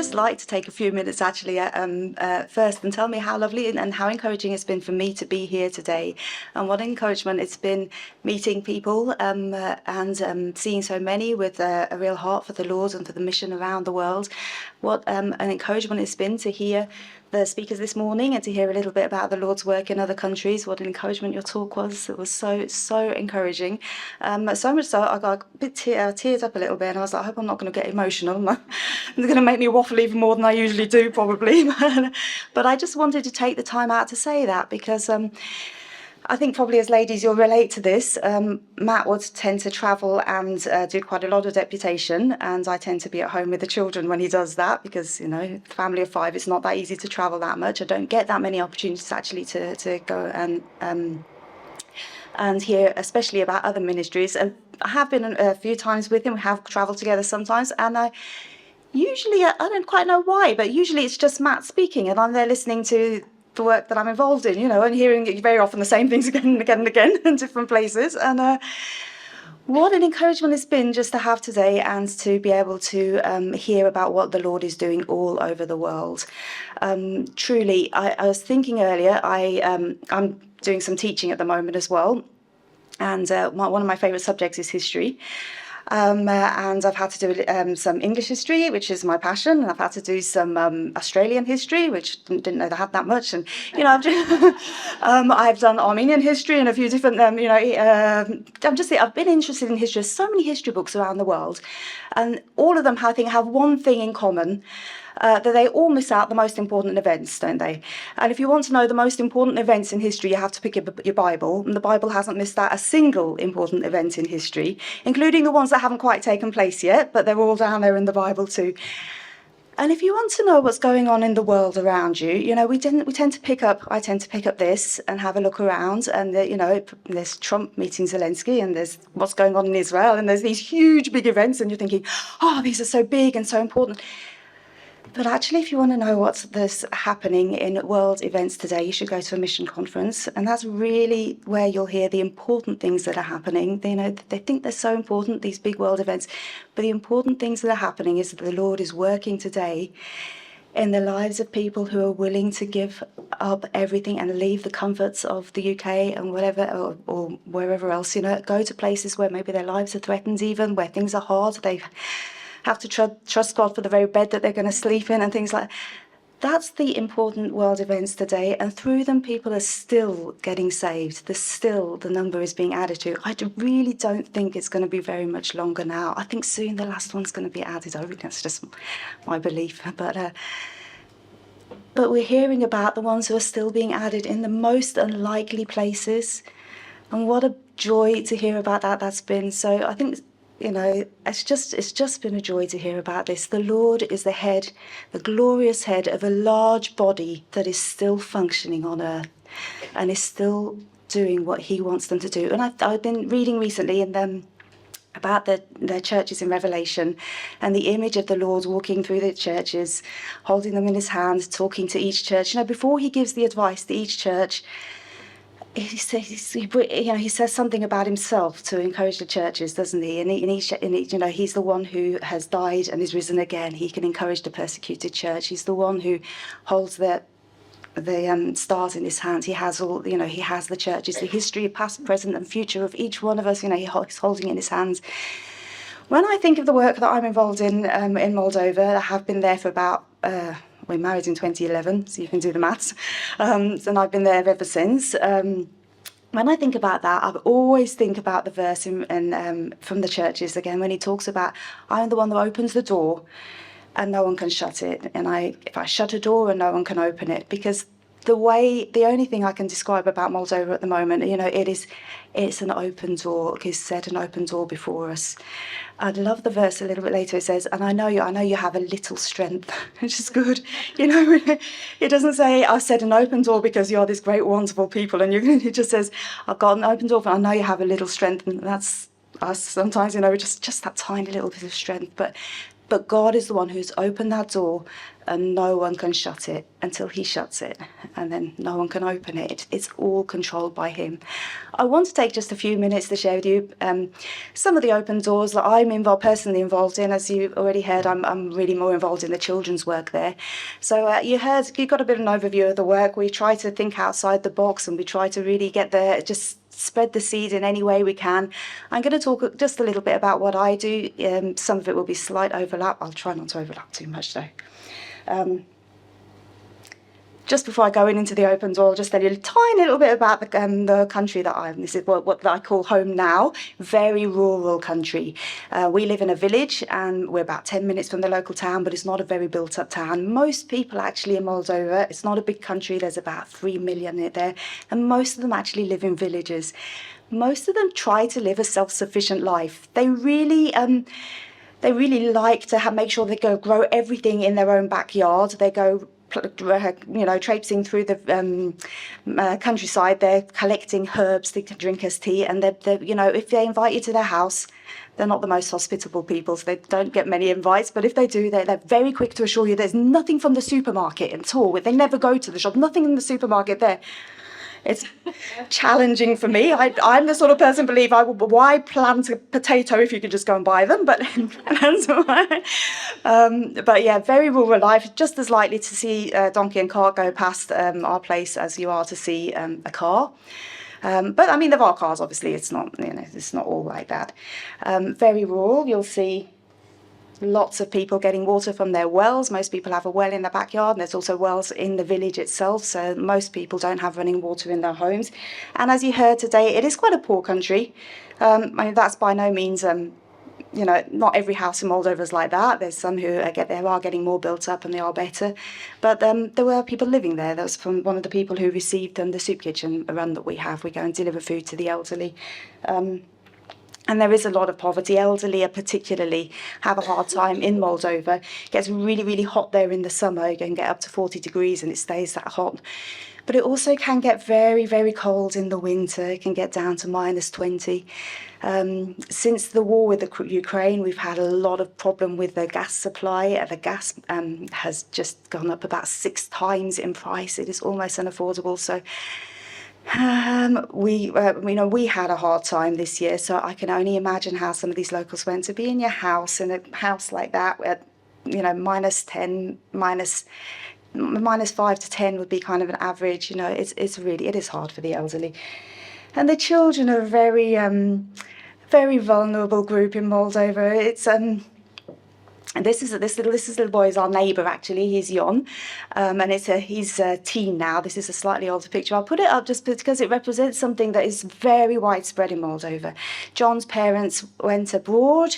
just like to take a few minutes actually first and tell me how lovely and how encouraging it's been for me to be here today, and what encouragement it's been meeting people and seeing so many with a real heart for the Lord and for the mission around the world. What an encouragement it's been to hear the speakers this morning and to hear a little bit about the Lord's work in other countries. What an encouragement your talk was. It was so encouraging. So much so I got a bit teared up a little bit, and I was like, I hope I'm not going to get emotional. It's going to make me waffle even more than I usually do, probably. But I just wanted to take the time out to say that because I think probably as ladies you'll relate to this. Matt would tend to travel and do quite a lot of deputation, and I tend to be at home with the children when he does that because, you know, family of 5, it's not that easy to travel that much. I don't get that many opportunities actually to go and hear especially about other ministries. And I have been a few times with him. We have travelled together sometimes, and usually I don't quite know why, but usually it's just Matt speaking and I'm there listening to the work that I'm involved in, you know, and hearing very often the same things again and again and again in different places. And what an encouragement it's been just to have today and to be able to hear about what the Lord is doing all over the world. Truly, I was thinking earlier, I'm doing some teaching at the moment as well. And one of my favourite subjects is history. And I've had to do some English history, which is my passion, and I've had to do some Australian history, which didn't know they had that much. And you know, I've done Armenian history and a few different, I've been interested in history. There's so many history books around the world, and all of them, I think, have one thing in common. That they all miss out the most important events, don't they? And if you want to know the most important events in history, you have to pick your Bible, and the Bible hasn't missed out a single important event in history, including the ones that haven't quite taken place yet, but they're all down there in the Bible too. And if you want to know what's going on in the world around you, you know, I tend to pick up this and have a look around, and there's Trump meeting Zelensky, and there's what's going on in Israel, and there's these huge big events, and you're thinking, oh, these are so big and so important. But actually, if you want to know what's happening in world events today, you should go to a mission conference. And that's really where you'll hear the important things that are happening. They think they're so important, these big world events. But the important things that are happening is that the Lord is working today in the lives of people who are willing to give up everything and leave the comforts of the UK and whatever, or wherever else, go to places where maybe their lives are threatened, even where things are hard. They have to trust God for the very bed that they're going to sleep in and things like that. That's the important world events today, and through them people are still getting saved. The number is being added to. I really don't think it's going to be very much longer now. I think soon the last one's going to be added. That's just my belief. But we're hearing about the ones who are still being added in the most unlikely places, and what a joy to hear about that. That's been so. I think, it's just been a joy to hear about this. The Lord is the head, the glorious head of a large body that is still functioning on earth and is still doing what he wants them to do. And I've been reading recently about the churches in Revelation, and the image of the Lord walking through the churches, holding them in his hand, talking to each church. Before he gives the advice to each church, he says something about himself to encourage the churches, doesn't he? And he's the one who has died and is risen again. He can encourage the persecuted church. He's the one who holds the stars in his hands. He has he has the churches, the history, past, present, and future of each one of us. He's holding in his hands. When I think of the work that I'm involved in Moldova, I have been there for about. We're married in 2011, so you can do the maths. And I've been there ever since. When I think about that, I always think about the verse from the churches again, when he talks about, I'm the one that opens the door and no one can shut it. And if I shut a door and no one can open it, because the only thing I can describe about Moldova at the moment, it's an open door. He's set an open door before us. I'd love the verse a little bit later. It says, and I know you have a little strength, which is good. It doesn't say, I've set an open door because you're this great, wonderful people. And it just says, I've got an open door, but I know you have a little strength. And that's us sometimes, just that tiny little bit of strength. But But God is the one who's opened that door, and no one can shut it until he shuts it, and then no one can open it. It's all controlled by him. I want to take just a few minutes to share with you some of the open doors that I'm personally involved in. As you already heard, I'm really more involved in the children's work there. So you got a bit of an overview of the work. We try to think outside the box, and we try to really just spread the seed in any way we can. I'm going to talk just a little bit about what I do. Some of it will be slight overlap. I'll try not to overlap too much though. Just before I go into the open door, I'll just tell you a tiny little bit about the country that this is what I call home now. Very rural country. We live in a village, and we're about 10 minutes from the local town, but it's not a very built up town. Most people actually in Moldova, it's not a big country, there's about 3 million there, and most of them actually live in villages. Most of them try to live a self-sufficient life. They really like to make sure they go grow everything in their own backyard. They go traipsing through the countryside. They're collecting herbs they can drink as tea, and if they invite you to their house, they're not the most hospitable people, so they don't get many invites. But if they do, they're very quick to assure you there's nothing from the supermarket at all. They never go to the shop, nothing in the supermarket there. It's challenging for me. I'm the sort of person believe why plant a potato if you can just go and buy them? But that's why. But yeah, very rural life. Just as likely to see a donkey and cart go past our place as you are to see a car. But I mean, there are cars. Obviously, it's not all like that. Very rural. You'll see lots of people getting water from their wells. Most people have a well in their backyard, and there's also wells in the village itself, so most people don't have running water in their homes. And as you heard today, it is quite a poor country. I mean, that's by no means, not every house in Moldova is like that. There's some who are getting more built up, and they are better. But there were people living there. That was from one of the people who received the soup kitchen run that we have. We go and deliver food to the elderly. And there is a lot of poverty. Elderly particularly have a hard time in Moldova. It gets really, really hot there in the summer. You can get up to 40 degrees and it stays that hot. But it also can get very, very cold in the winter. It can get down to -20. Since the war with Ukraine, we've had a lot of problem with the gas supply. The gas has just gone up about 6 times in price. It is almost unaffordable. So we had a hard time this year, so I can only imagine how some of these locals went to be in your house, in a house like that, where -10, -5 to 10 would be kind of an average. It is hard for the elderly, and the children are a very vulnerable group in Moldova. It's And this little boy is our neighbour, actually. He's Jon, and he's a teen now. This is a slightly older picture. I'll put it up just because it represents something that is very widespread in Moldova. Jon's parents went abroad,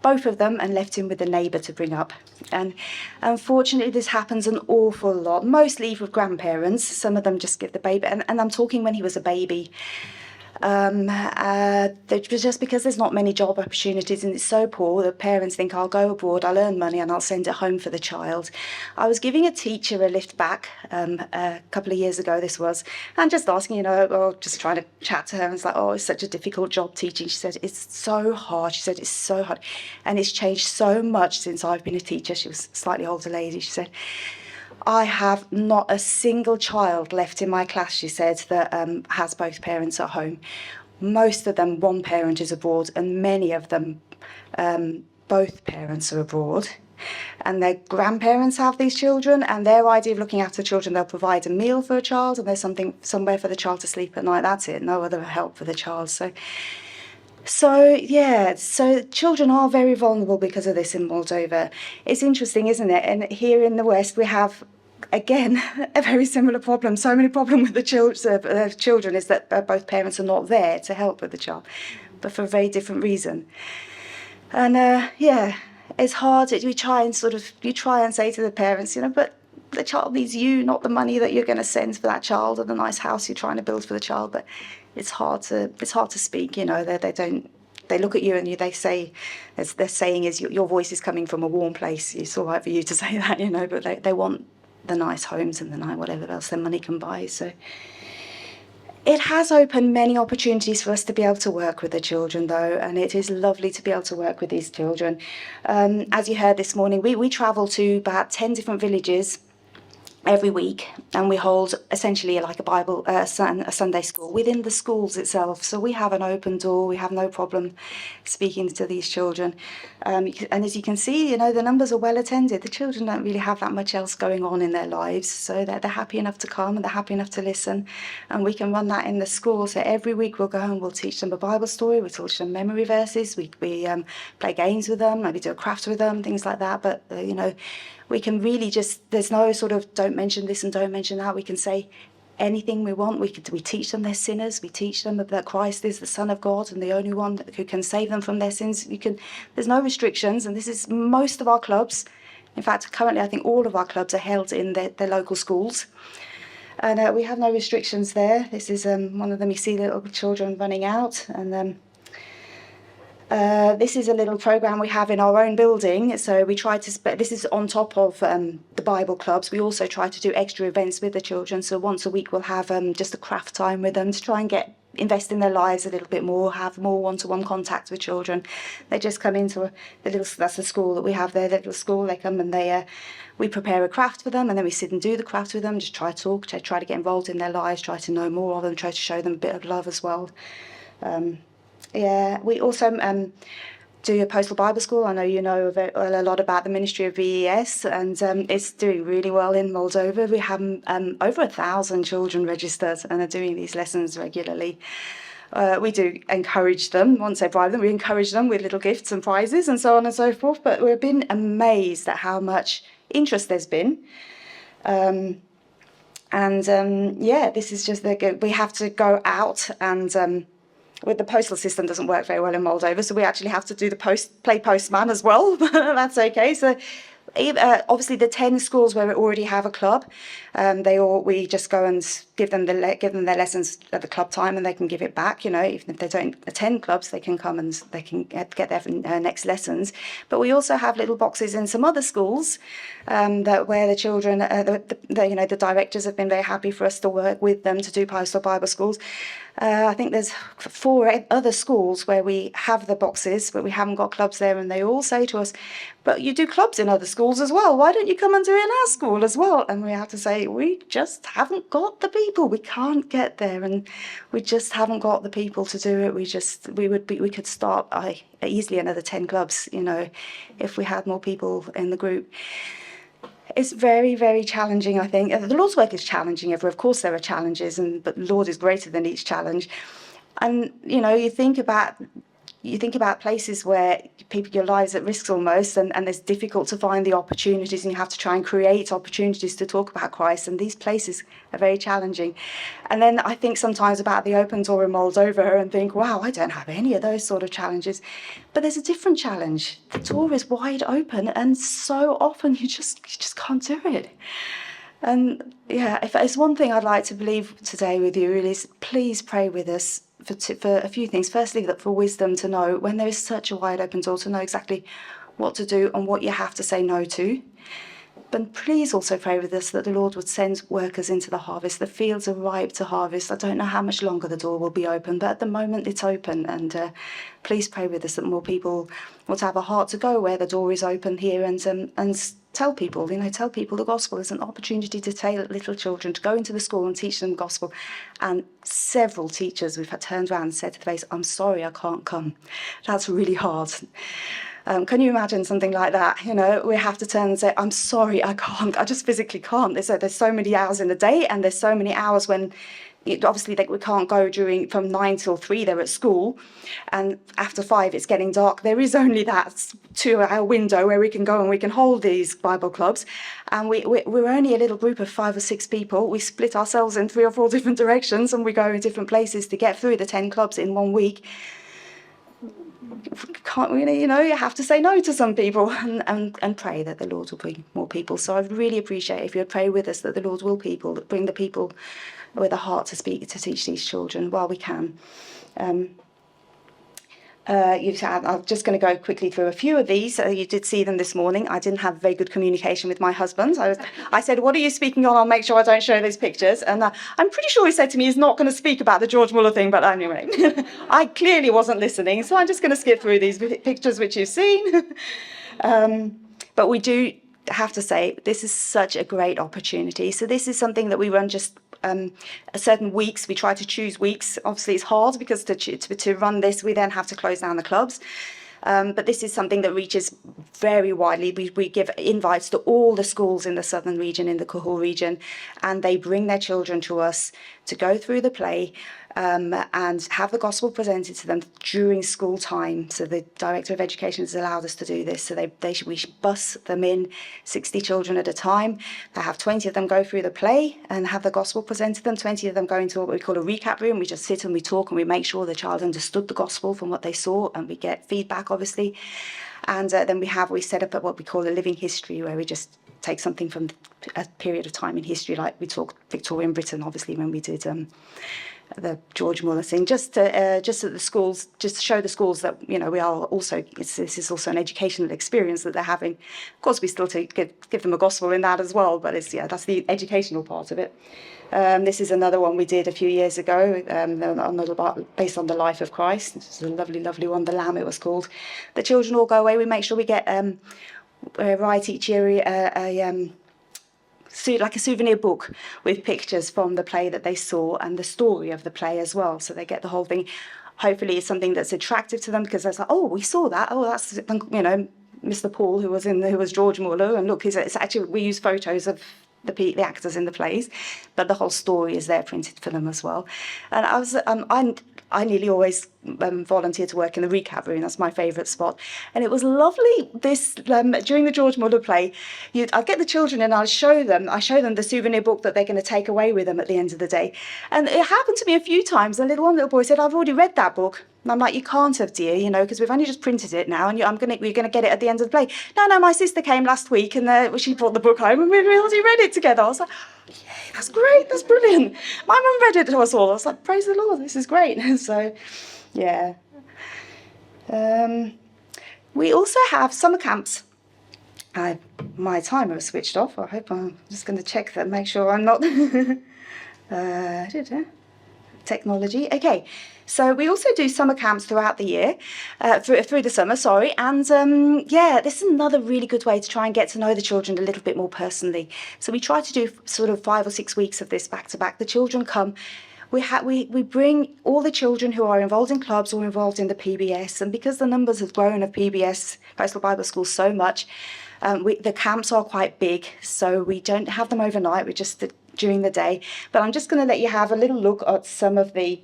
both of them, and left him with a neighbour to bring up. And unfortunately, this happens an awful lot, mostly with grandparents. Some of them just give the baby, and I'm talking when he was a baby. Just because there's not many job opportunities and it's so poor, the parents think, I'll go abroad, I'll earn money, and I'll send it home for the child. I was giving a teacher a lift back a couple of years ago, this was, and just asking, just trying to chat to her, and it's like, oh, it's such a difficult job teaching. She said, it's so hard. She said, it's so hard. And it's changed so much since I've been a teacher. She was a slightly older lady. She said, I have not a single child left in my class, she said, that has both parents at home. Most of them, one parent is abroad, and many of them, both parents are abroad. And their grandparents have these children, and their idea of looking after children, they'll provide a meal for a child, and there's somewhere for the child to sleep at night. That's it, no other help for the child. So children are very vulnerable because of this in Moldova. It's interesting, isn't it? And here in the West, we have, again, a very similar problem. So many problems with the children is that both parents are not there to help with the child, but for a very different reason. And it's hard. You try and say to the parents, but the child needs you, not the money that you're going to send for that child or the nice house you're trying to build for the child. But it's hard to speak. They look at you and they say, as their saying is, your voice is coming from a warm place. It's all right for you to say that, but they want the nice homes and the nice whatever else their money can buy. So It has opened many opportunities for us to be able to work with the children, though, and it is lovely to be able to work with these children. As you heard this morning, we travel to about 10 different villages every week, and we hold essentially like a Bible, a Sunday school within the schools itself. So we have an open door. We have no problem speaking to these children. And as you can see, you know, the numbers are well attended. The children don't really have that much else going on in their lives, so they're happy enough to come and they're happy enough to listen. And we can run that in the school. So every week we'll go and we'll teach them a Bible story. We teach them memory verses. We play games with them. Maybe do a craft with them, things like that. But you know, we can really just, there's no sort of don't mention this and don't mention that. We can say anything we want. We teach them they're sinners. We teach them that Christ is the Son of God and the only one who can save them from their sins. There's no restrictions, and this is most of our clubs. In fact, currently I think all of our clubs are held in their local schools. And we have no restrictions there. This is one of them. You see the little children running out, and this is a little program we have in our own building. So we try to, this is on top of the Bible clubs. We also try to do extra events with the children. So once a week we'll have just a craft time with them to try and invest in their lives a little bit more, have more one-to-one contact with children. They just come into that's the school that we have there, the little school. They come and we prepare a craft for them, and then we sit and do the craft with them, just try to talk, try to get involved in their lives, try to know more of them, try to show them a bit of love as well. We also do a postal Bible school. I know you know a lot about the ministry of VES, and it's doing really well in Moldova. We have over 1,000 children registered and are doing these lessons regularly. We do encourage them. Once they bribe them, we encourage them with little gifts and prizes and so on and so forth. But we've been amazed at how much interest there's been. This is just we have to go out and with the postal system doesn't work very well in Moldova, so we actually have to do play postman as well. That's okay. So obviously the 10 schools where we already have a club, we just go and give them their lessons at the club time, and they can give it back. You know, even if they don't attend clubs, they can come and they can get their next lessons. But we also have little boxes in some other schools where the children, the directors have been very happy for us to work with them to do postal Bible schools. I think there's 4 other schools where we have the boxes, but we haven't got clubs there, and they all say to us, but you do clubs in other schools as well. Why don't you come and do it in our school as well? And we have to say, we just haven't got the people. We can't get there, and we just haven't got the people to do it. We could start easily another 10 clubs, you know, if we had more people in the group. It's very, very challenging, I think. The Lord's work is challenging ever. Of course, there are challenges, but the Lord is greater than each challenge. And, you know, you think about places where your lives at risk almost, and it's difficult to find the opportunities, and you have to try and create opportunities to talk about Christ, and these places are very challenging. And then I think sometimes about the open door in Moldova and think, wow, I don't have any of those sort of challenges. But there's a different challenge. The door is wide open, and so often you just can't do it. And yeah, if there's one thing I'd like to believe today with you, is please pray with us for a few things. Firstly, that for wisdom to know when there is such a wide open door, to know exactly what to do and what you have to say no to. But please also pray with us that the Lord would send workers into the harvest. The fields are ripe to harvest. I don't know how much longer the door will be open, but at the moment it's open. And please pray with us that more people will have a heart to go where the door is open here and tell people the gospel. Is an opportunity to tell little children to go into the school and teach them the gospel. And several teachers we've had turned around and said to the face, I'm sorry, I can't come. That's really hard. Can you imagine something like that? You know, we have to turn and say, I'm sorry, I can't. I just physically can't. There's so many hours in the day, and there's so many hours when obviously we can't go from 9 till 3, they're at school, and after 5 it's getting dark. There is only that 2-hour window where we can go and we can hold these Bible clubs, and we're only a little group of 5 or 6 people. We split ourselves in 3 or 4 different directions, and we go in different places to get through the 10 clubs in 1 week. Can't really, you have to say no to some people and pray that the Lord will bring more people. So I'd really appreciate if you'd pray with us that the Lord will bring the people with a heart to teach these children while we can. I'm just going to go quickly through a few of these. You did see them this morning. I didn't have very good communication with my husband. I said, what are you speaking on? I'll make sure I don't show these pictures. And I'm pretty sure he said to me he's not going to speak about the George Muller thing. But anyway, I clearly wasn't listening. So I'm just going to skip through these pictures which you've seen. But we do have to say this is such a great opportunity. So this is something that we run just certain weeks. We try to choose weeks. Obviously, it's hard because to run this, we then have to close down the clubs. But this is something that reaches very widely. We give invites to all the schools in the southern region, in the Cahul region, and they bring their children to us to go through the play and have the gospel presented to them during school time. So the Director of Education has allowed us to do this. So we bus them in, 60 children at a time. They have 20 of them go through the play and have the gospel presented to them. 20 of them go into what we call a recap room. We just sit and we talk and we make sure the child understood the gospel from what they saw, and we get feedback, obviously. And then we set up what we call a living history, where we just take something from a period of time in history, like we talked Victorian Britain, obviously, when we did the George Muller thing, just at the schools, just to show the schools that, we are also, this is also an educational experience that they're having. Of course, we still give them a gospel in that as well, but that's the educational part of it. This is another one we did a few years ago, based on the life of Christ. This is a lovely, lovely one, The Lamb it was called. The children all go away. We make sure we get write each year like a souvenir book with pictures from the play that they saw and the story of the play as well. So they get the whole thing. Hopefully it's something that's attractive to them, because they're like, oh, we saw that. Oh, that's, Mr. Paul, who was George Muller. And look, it's actually, we use photos of the actors in the plays, but the whole story is there printed for them as well. And I nearly always volunteer to work in the recap room. That's my favourite spot. And it was lovely during the George Muller play. I'd get the children and I show them the souvenir book that they're going to take away with them at the end of the day. And it happened to me a few times. The little boy said, I've already read that book. And I'm like, you can't have, dear, because we've only just printed it now, and we're going to get it at the end of the play. No, my sister came last week and she brought the book home and we already read it together. I was like, yay, that's great, that's brilliant. My mum read it to us all. I was like, praise the Lord, this is great. So, yeah. We also have summer camps. My timer was switched off. I hope I'm just going to check that, make sure I'm not. Technology. Okay, so we also do summer camps throughout the year, through the summer, and this is another really good way to try and get to know the children a little bit more personally. So we try to do sort of 5 or 6 weeks of this back to back. The children come. We bring all the children who are involved in clubs or involved in the PBS, and because the numbers have grown of PBS, Postal Bible Schools, so much, the camps are quite big, so we don't have them overnight. We're just during the day. But I'm just going to let you have a little look at some of the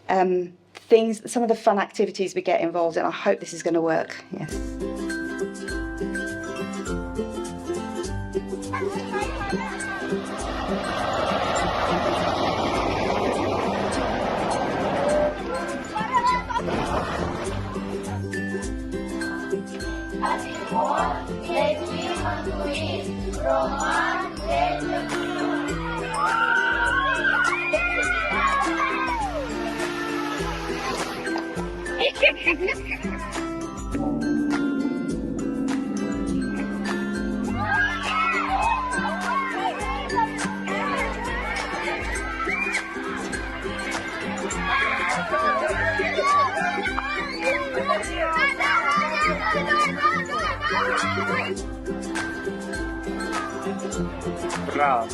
things, some of the fun activities we get involved in. I hope this is going to work. Yes. Bravo.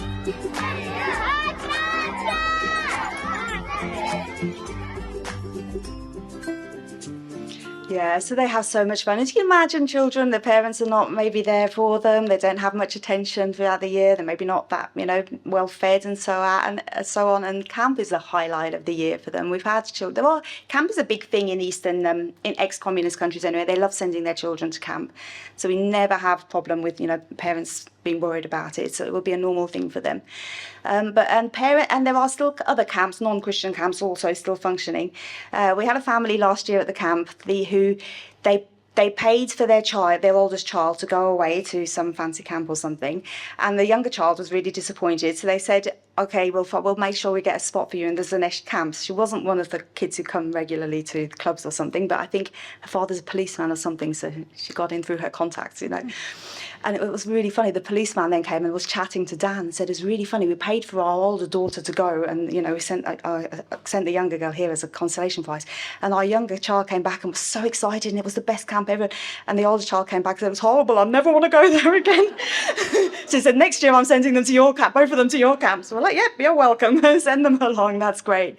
Yeah, so they have so much fun. As you can imagine, children, their parents are not maybe there for them. They don't have much attention throughout the year. They're maybe not that, well fed and so on. And camp is the highlight of the year for them. We've had children. Well, camp is a big thing in in ex-communist countries anyway. They love sending their children to camp. So we never have problem with, parents being worried about it. So it will be a normal thing for them. And there are still other camps, non-Christian camps, also still functioning. We had a family last year at the camp who they paid for their oldest child, to go away to some fancy camp or something, and the younger child was really disappointed. So they said, "Okay, we'll make sure we get a spot for you in the Zanesh camps." She wasn't one of the kids who come regularly to clubs or something, but I think her father's a policeman or something, so she got in through her contacts, And it was really funny. The policeman then came and was chatting to Dan and said, "It's really funny. We paid for our older daughter to go, and we sent the younger girl here as a consolation prize. And our younger child came back and was so excited, and it was the best camp ever. And the older child came back and said, it was horrible. I never want to go there again." So he said, "Next year I'm sending them to your camp, both of them to your camp." So we're like, "Yep, you're welcome. Send them along. That's great."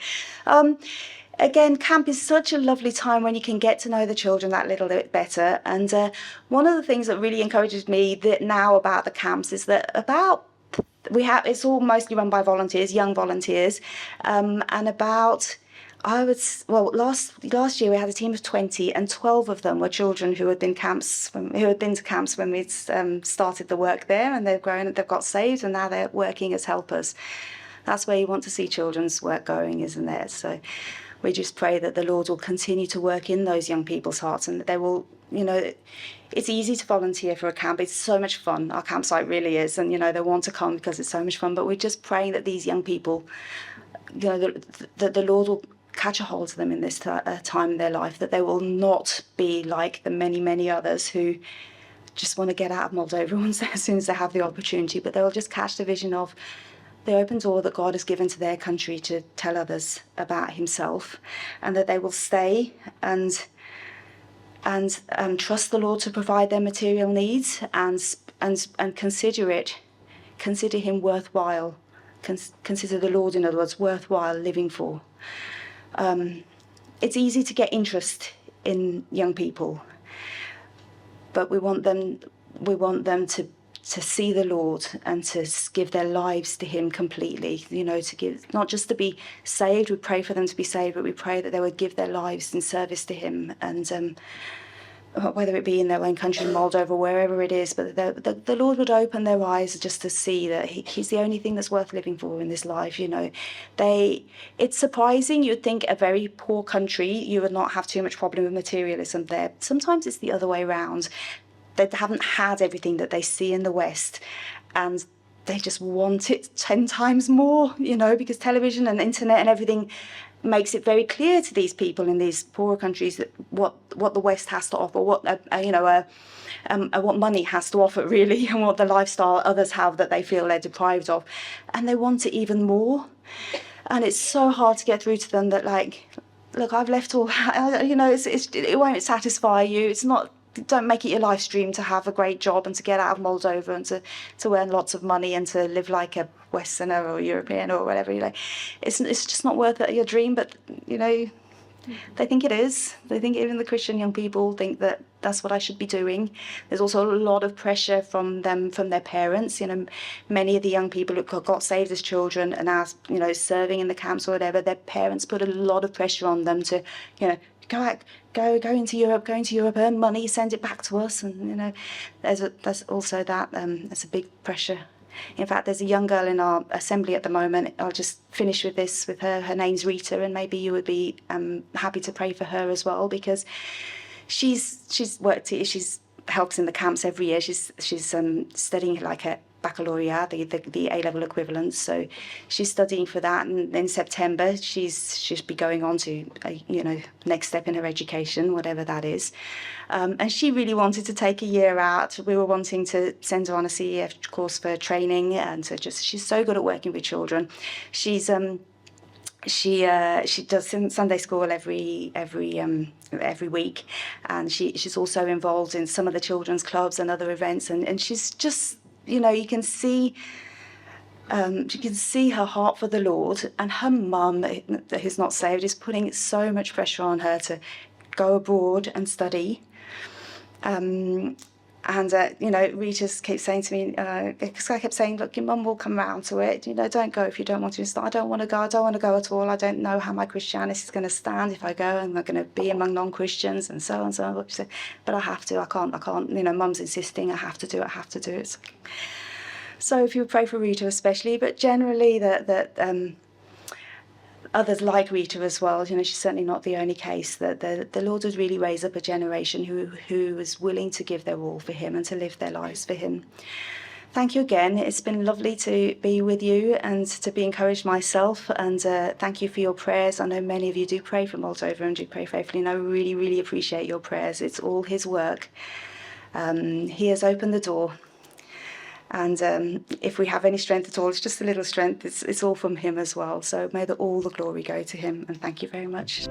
Again, camp is such a lovely time when you can get to know the children that little bit better. And one of the things that really encourages me now about the camps is that it's all mostly run by volunteers, young volunteers, and last year we had a team of 20, and 12 of them were children who had been to camps when we'd started the work there, and they've grown, they've got saved, and now they're working as helpers. That's where you want to see children's work going, isn't it? So we just pray that the Lord will continue to work in those young people's hearts, and that they will, it's easy to volunteer for a camp. It's so much fun. Our campsite really is, and, they want to come because it's so much fun. But we're just praying that these young people, that the Lord will catch a hold of them in this time in their life, that they will not be like the many, many others who just want to get out of Moldova as soon as they have the opportunity, but they will just catch the vision of the open door that God has given to their country to tell others about himself, and that they will stay and trust the Lord to provide their material needs, and consider him worthwhile, consider the Lord, in other words, worthwhile living for. It's easy to get interest in young people, but we want them to see the Lord and to give their lives to him completely, to give, not just to be saved. We pray for them to be saved, but we pray that they would give their lives in service to him, and whether it be in their own country, Moldova, wherever it is, but the Lord would open their eyes just to see that he's the only thing that's worth living for in this life. It's surprising. You'd think a very poor country, you would not have too much problem with materialism there. Sometimes it's the other way around. They haven't had everything that they see in the West, and they just want it 10 times more, because television and internet and everything makes it very clear to these people in these poorer countries that what the West has to offer, what money has to offer, really, and what the lifestyle others have that they feel they're deprived of, and they want it even more. And it's so hard to get through to them that, look, I've left all that, it won't satisfy you. It's not. Don't make it your life stream to have a great job and to get out of Moldova and to earn lots of money and to live like a Westerner or European or whatever. It's just not worth it, your dream. But they think it is. They think, even the Christian young people think that that's what I should be doing. There's also a lot of pressure from their parents. Many of the young people who got saved as children and now, serving in the camps or whatever, their parents put a lot of pressure on them to, go out, go into Europe, earn money, send it back to us. And, there's also that, there's a big pressure. In fact, there's a young girl in our assembly at the moment. I'll just finish with this, with her. Her name's Rita, and maybe you would be happy to pray for her as well, because she's helps in the camps every year. She's studying like a baccalaureate, the A-level equivalent. So she's studying for that, and in September she'll be going on to next step in her education, whatever that is. And she really wanted to take a year out. We were wanting to send her on a CEF course for training, and she's so good at working with children. She does Sunday school every week, and she's also involved in some of the children's clubs and other events, and she's just, you can see her heart for the Lord. And her mum, who's not saved, is putting so much pressure on her to go abroad and study. Rita keeps saying to me, because I kept saying, look, your mum will come round to it. Don't go if you don't want to. I don't want to go. I don't want to go at all. I don't know how my Christianity is going to stand if I go. I'm not going to be among non-Christians and so on and so on. She said, but I have to. I can't. Mum's insisting. I have to do it. So if you pray for Rita especially, but generally that others like Rita as well. You know, she's certainly not the only case, that the Lord would really raise up a generation who is willing to give their all for him and to live their lives for him. Thank you again. It's been lovely to be with you and to be encouraged myself. And thank you for your prayers. I know many of you do pray for Moldova and do pray faithfully. And I really, really appreciate your prayers. It's all his work. He has opened the door. And if we have any strength at all, it's just a little strength. It's all from him as well. So may all the glory go to him. And thank you very much.